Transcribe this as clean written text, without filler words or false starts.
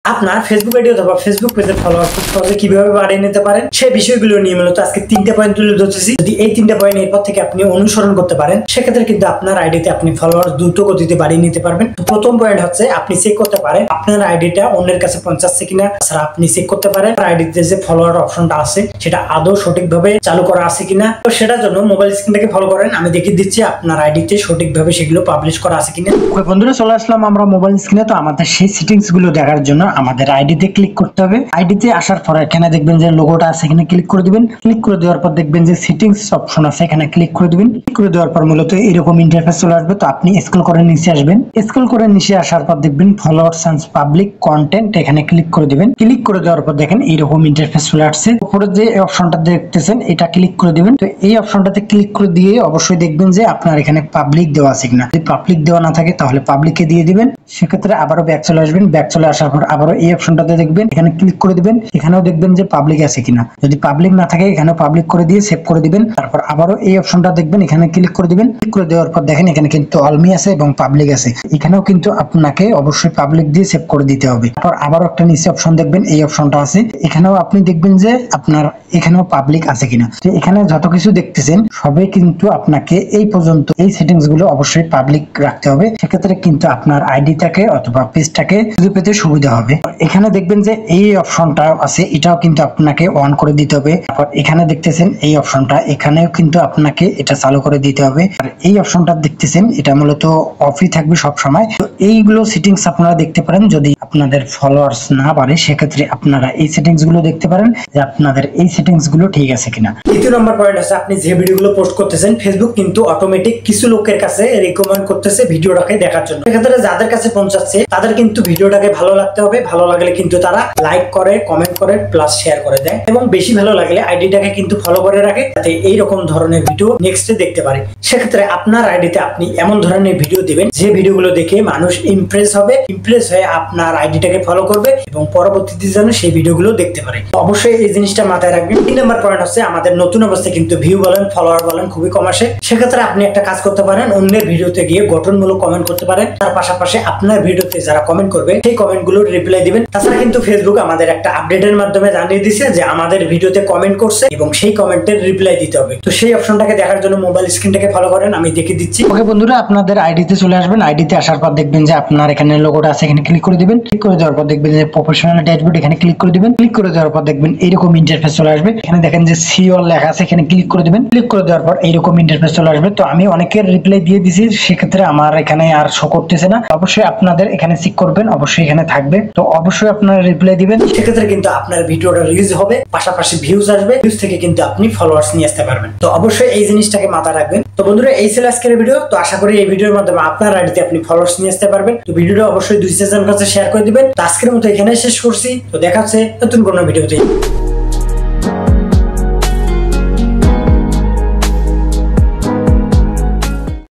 আপনার Facebook ID অথবা Facebook পেজের ফলোয়ার খুব সহজে কিভাবে বাড়িয়ে নিতে পারেন সেই বিষয়গুলো নিয়ে মূলত আজকে 3টা পয়েন্ট তুলে ধরতেছি। যদি এই 3টা পয়েন্ট এরপর থেকে আপনি অনুসরণ করতে পারেন সেক্ষেত্রে কিন্তু আপনার আইডিতে আপনি ফলোয়ার দ্রুত গতিতে বাড়িয়ে নিতে পারবেন। তো প্রথম পয়েন্ট হচ্ছে আপনি চেক করতে পারেন আপনার আইডিটা অন্যের কাছে পৌঁছাচ্ছে কিনা। তাছাড়া আপনি চেক করতে পারেন আইডিতে যে ফলোয়ার অপশনটা আছে সেটা আদৌ সঠিকভাবে চালু করা আছে কিনা। তো সেটার জন্য মোবাইল স্ক্রিনটাকে ফলো করেন, আমি দেখিয়ে দিচ্ছি আপনার আইডিতে সঠিকভাবে সেগুলো পাবলিশ করা আছে কিনা। বন্ধুরা চলে আসলাম আমরা মোবাইল স্ক্রিনে। তো আমাদের সেই সেটিংস গুলো দেখার জন্য আমাদের আইডিতে ক্লিক করতে হবে। আইডিতে আসার পর এখানে দেখবেন যে লোগোটা আছে, এখানে ক্লিক করে দিবেন। ক্লিক করে দেওয়ার পর দেখবেন যে সেটিংস অপশন আছে, এখানে ক্লিক করে দিবেন। ক্লিক করে দেওয়ার পর মূলত এরকম ইন্টারফেস চলে আসবে। তো আপনি স্ক্রল করে নিচে আসবেন। স্ক্রল করে নিচে আসার পর দেখবেন ফলোয়ার্স এন্ড পাবলিক কন্টেন্ট, এখানে ক্লিক করে দিবেন। ক্লিক করে দেওয়ার পর দেখেন এইরকম ইন্টারফেস চলে আসছে। উপরে যে অপশনটা দেখতেছেন এটা ক্লিক করে দিবেন। তো এই অপশনটাতে ক্লিক করে দিয়ে অবশ্যই দেখবেন যে আপনার এখানে পাবলিক দেওয়া আছে কিনা। যদি পাবলিক দেওয়া না থাকে তাহলে পাবলিকে দিয়ে দিবেন। সেক্ষেত্রে আবারও ব্যাক চলে আসবেন। ব্যাক চলে আসার পর আবারও এই অপশনটাতে দেখবেন, এখানে ক্লিক করে দিবেন। এখানেও দেখবেন যে পাবলিক আছে কিনা। যদি পাবলিক না থাকে এখানেও পাবলিক করে দিয়ে সেভ করে দিবেন। তারপর আবারও এই অপশনটা দেখবেন, এখানে ক্লিক করে দিবেন। ক্লিক করে দেওয়ার পর দেখেন এখানে কিন্তু অলমি আছে এবং পাবলিক আছে। এখানেও কিন্তু আপনাকে অবশ্যই পাবলিক দিয়ে সেভ করে দিতে হবে। তারপর আবারও একটা নিচে অপশন দেখবেন, এই অপশনটা আছে, এখানেও আপনি দেখবেন যে আপনার এখানেও পাবলিক আছে কিনা। তো এখানে যত কিছু দেখতেছেন সবই কিন্তু আপনাকে এই পর্যন্ত এই সেটিংস গুলো অবশ্যই পাবলিক রাখতে হবে। সেক্ষেত্রে কিন্তু আপনার আইডিটাকে অথবা পেজটাকে খুঁজে পেতে সুবিধা হবে। এখানে দেখবেন যে এই অপশনটা আছে, এটাও কিন্তু আপনাকে অন করে দিতে হবে। তারপর এখানে দেখতেছেন এই অপশনটা, এখানেও কিন্তু আপনাকে এটা চালু করে দিতে হবে। আর এই অপশনটা দেখতেছেন এটা মূলত অফই থাকবে সব সময়। তো এইগুলো সেটিংস আপনারা দেখতে পারেন। যদি আপনাদের ফলোয়ার্স না বাড়ে সেক্ষেত্রে আপনারা এই সেটিংস গুলো দেখতে পারেন যে আপনাদের এই সেটিংস গুলো ঠিক আছে কিনা। দ্বিতীয় নম্বর পয়েন্ট আছে আপনি যে ভিডিওগুলো পোস্ট করতেছেন ফেসবুক কিন্তু অটোমেটিক কিছু লোকের কাছে রিকমেন্ড করতেছে ভিডিওটাকে দেখার জন্য। সেক্ষেত্রে যাদের কাছে পৌঁছাচ্ছে তাদের কিন্তু ভিডিওটাকে ভালো লাগতে হবে। ভালো লাগলে কিন্তু তারা লাইক করে, কমেন্ট করে, প্লাস শেয়ার করে দেয় এবং বেশি ভালো লাগলে আইডিটাকে কিন্তু ফলো করে রাখে যাতে এইরকম ধরনের ভিডিও নেক্সটে দেখতে পারে। সেক্ষেত্রে আপনার আইডিতে আপনি এমন ধরনের ভিডিও দিবেন যে ভিডিওগুলো দেখে মানুষ ইমপ্রেস হবে, ইমপ্রেস হয়ে আপনার আইডিটাকে ফলো করবে এবং পরবর্তীতে যেন সেই ভিডিওগুলো দেখতে পারে। অবশ্যই এই জিনিসটা মাথায় রাখবেন। 3 নম্বর পয়েন্ট হচ্ছে আমাদের নতুন অবস্থায় কিন্তু ভিউ বলেন, ফলোয়ার বলেন খুবই কম আসে। সেক্ষেত্রে আপনি একটা কাজ করতে পারেন, অন্যের ভিডিওতে গিয়ে গঠনমূলক কমেন্ট করতে পারেন। তার পাশাপাশি আপনার ভিডিওতে যারা কমেন্ট করবে সেই কমেন্টগুলোর রিপ্লাই দিবেন। তাছাড়া কিন্তু ফেসবুক আমাদের একটা আপডেটের মাধ্যমে জানিয়ে দিয়েছে যে আমাদের ভিডিওতে কমেন্ট করছে এবং সেই কমেন্টের রিপ্লাই দিতে হবে। তো সেই অপশনটাকে দেখার জন্য মোবাইল স্ক্রিনটাকে ফলো করেন, আমি দেখিয়ে দিচ্ছি। ওকে বন্ধুরা, আপনাদের আইডিতে চলে আসবেন। আইডিতে আসার পর দেখবেন যে আপনার এখানে লোগোটা আছে, এখানে ক্লিক করে দিবেন। ক্লিক করে দেওয়ার পর দেখবেন যে প্রফেশনাল ড্যাশবোর্ড, এখানে ক্লিক করে দিবেন। ক্লিক করে দেওয়ার পর দেখবেন এইরকম ইন্টারফেস চলে আসবে। এখানে দেখেন যে সিওর লেখা আছে, এখানে ক্লিক করে দিবেন। ক্লিক করে দেওয়ার পর এইরকম ইন্টারফেস চলে আসবে। তো আমি অনেকের রিপ্লাই দিয়ে দিছি, সেক্ষেত্রে আমার এখানে আর শো করতেছে না। অবশ্যই আপনাদের এখানে চেক করবেন, অবশ্যই এখানে থাকবে। তো অবশ্যই আপনারা রিপ্লাই দিবেন। সেক্ষেত্রে কিন্তু আপনার ভিডিওটা রিলিজ হবে, পাশাপাশি ভিউজ আসবে। ভিউজ থেকে কিন্তু আপনি ফলোয়ার্স নিয়ে আসতে পারবেন। তো অবশ্যই এই জিনিসটাকে মাথায় রাখবেন। তো বন্ধুরা, এই ছিল আজকের ভিডিও। তো আশা করি এই ভিডিওর মাধ্যমে আপনার আইডিতে আপনি ফলোয়ার্স নিয়ে আসতে পারবেন। তো ভিডিওটা অবশ্যই 2-4 জনের কাছে শেয়ার করে দিবেন। তো আজকের মতো এখানে শেষ করছি। তো দেখা হচ্ছে নতুন কোনো ভিডিওতে।